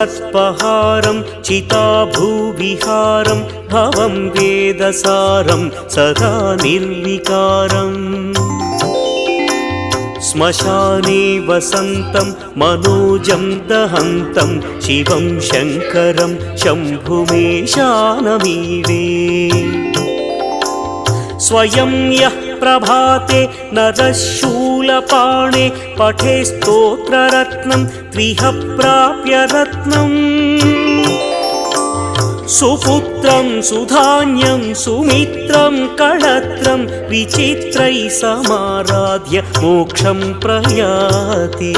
तत्पहारं चिताभूविहारं भवं वेदसारं सदा निर्विकारम् श्मशाने वसन्तं मनोजं दहन्तं शिवं शङ्करं शम्भुमेशानमीडे स्वयं यः प्रभाते नरः शूलपाणे पठे स्तोत्ररत्नं त्विह प्राप्य रत्नम् सुपुत्रं सुधान्यं सुमित्रं कळत्रं विचित्रैः समाराध्य मोक्षं प्रयाति।